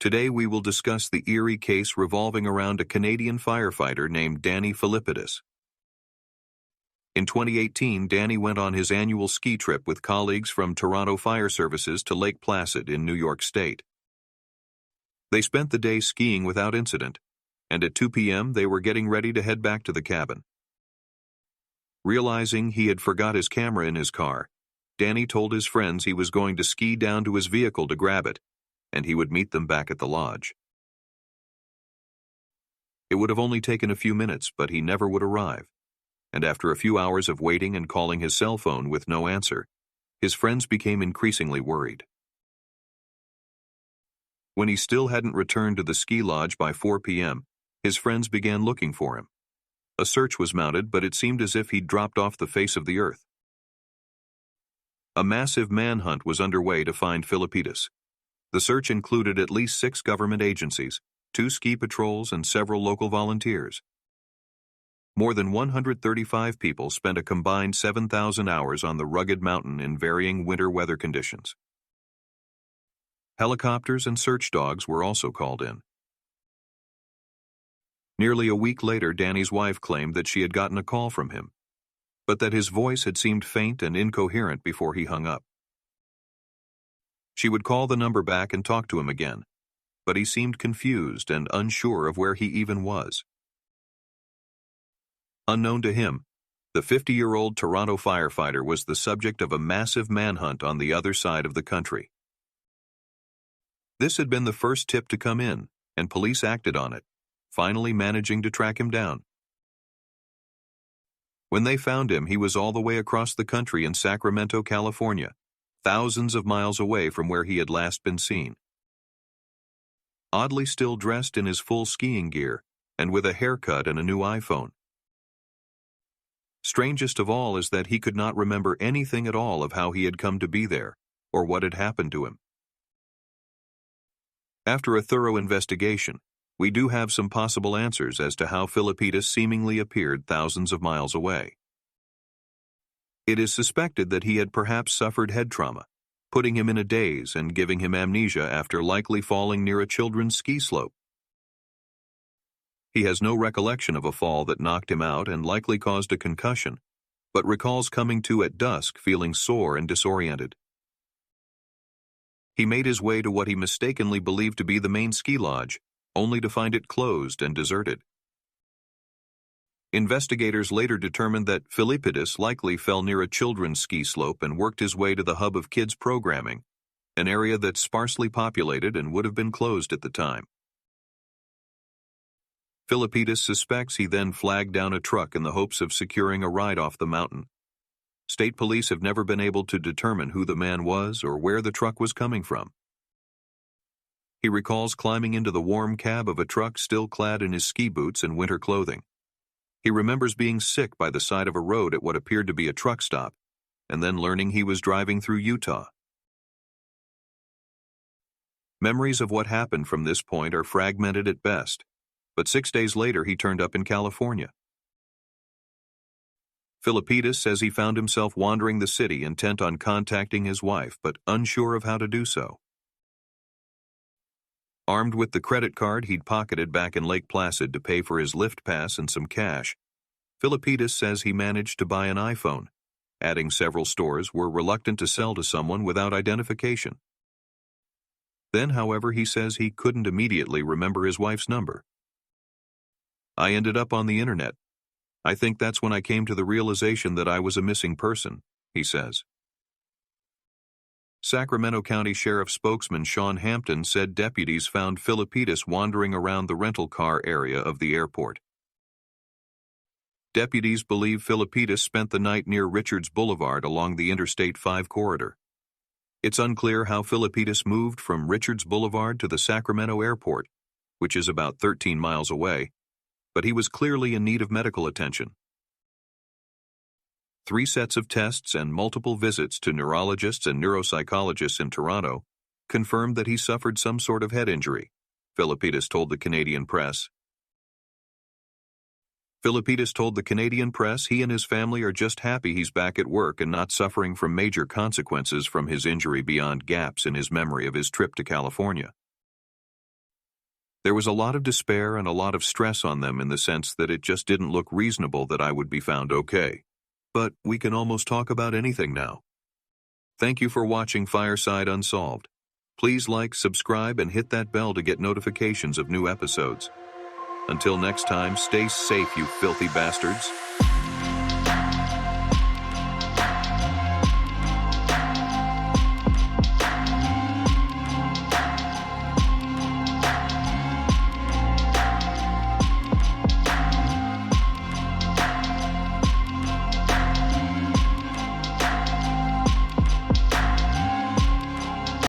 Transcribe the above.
Today we will discuss the eerie case revolving around a Canadian firefighter named Danny Filippidis. In 2018, Danny went on his annual ski trip with colleagues from Toronto Fire Services to Lake Placid in New York State. They spent the day skiing without incident, and at 2 p.m. they were getting ready to head back to the cabin. Realizing he had forgot his camera in his car, Danny told his friends he was going to ski down to his vehicle to grab it, and he would meet them back at the lodge. It would have only taken a few minutes, but he never would arrive, and after a few hours of waiting and calling his cell phone with no answer, his friends became increasingly worried. When he still hadn't returned to the ski lodge by 4 p.m., his friends began looking for him. A search was mounted, but it seemed as if he'd dropped off the face of the earth. A massive manhunt was underway to find Filippidis. The search included at least 6 government agencies, 2 ski patrols, and several local volunteers. More than 135 people spent a combined 7,000 hours on the rugged mountain in varying winter weather conditions. Helicopters and search dogs were also called in. Nearly a week later, Danny's wife claimed that she had gotten a call from him, but that his voice had seemed faint and incoherent before he hung up. She would call the number back and talk to him again, but he seemed confused and unsure of where he even was. Unknown to him, the 50-year-old Toronto firefighter was the subject of a massive manhunt on the other side of the country. This had been the first tip to come in, and police acted on it, finally managing to track him down. When they found him, he was all the way across the country in Sacramento, California, thousands of miles away from where he had last been seen. Oddly still dressed in his full skiing gear, and with a haircut and a new iPhone. Strangest of all is that he could not remember anything at all of how he had come to be there, or what had happened to him. After a thorough investigation, we do have some possible answers as to how Filippidis seemingly appeared thousands of miles away. It is suspected that he had perhaps suffered head trauma, putting him in a daze and giving him amnesia after likely falling near a children's ski slope. He has no recollection of a fall that knocked him out and likely caused a concussion, but recalls coming to at dusk feeling sore and disoriented. He made his way to what he mistakenly believed to be the main ski lodge, only to find it closed and deserted. Investigators later determined that Filippidis likely fell near a children's ski slope and worked his way to the hub of kids programming, an area that's sparsely populated and would have been closed at the time. Filippidis suspects he then flagged down a truck in the hopes of securing a ride off the mountain. State police have never been able to determine who the man was or where the truck was coming from. He recalls climbing into the warm cab of a truck still clad in his ski boots and winter clothing. He remembers being sick by the side of a road at what appeared to be a truck stop, and then learning he was driving through Utah. Memories of what happened from this point are fragmented at best, but 6 days later he turned up in California. Filippidis says he found himself wandering the city intent on contacting his wife, but unsure of how to do so. Armed with the credit card he'd pocketed back in Lake Placid to pay for his lift pass and some cash, Filippidis says he managed to buy an iPhone, adding several stores were reluctant to sell to someone without identification. Then, however, he says he couldn't immediately remember his wife's number. "I ended up on the internet. I think that's when I came to the realization that I was a missing person," he says. Sacramento County Sheriff spokesman Sean Hampton said deputies found Filippidis wandering around the rental car area of the airport. Deputies believe Filippidis spent the night near Richards Boulevard along the Interstate 5 corridor. It's unclear how Filippidis moved from Richards Boulevard to the Sacramento airport, which is about 13 miles away, but he was clearly in need of medical attention. 3 sets of tests and multiple visits to neurologists and neuropsychologists in Toronto confirmed that he suffered some sort of head injury, Filippidis told the Canadian press. Filippidis told the Canadian press he and his family are just happy he's back at work and not suffering from major consequences from his injury beyond gaps in his memory of his trip to California. There was a lot of despair and a lot of stress on them in the sense that it just didn't look reasonable that I would be found okay. But we can almost talk about anything now. Thank you for watching Fireside Unsolved. Please like, subscribe, and hit that bell to get notifications of new episodes. Until next time, stay safe, you filthy bastards.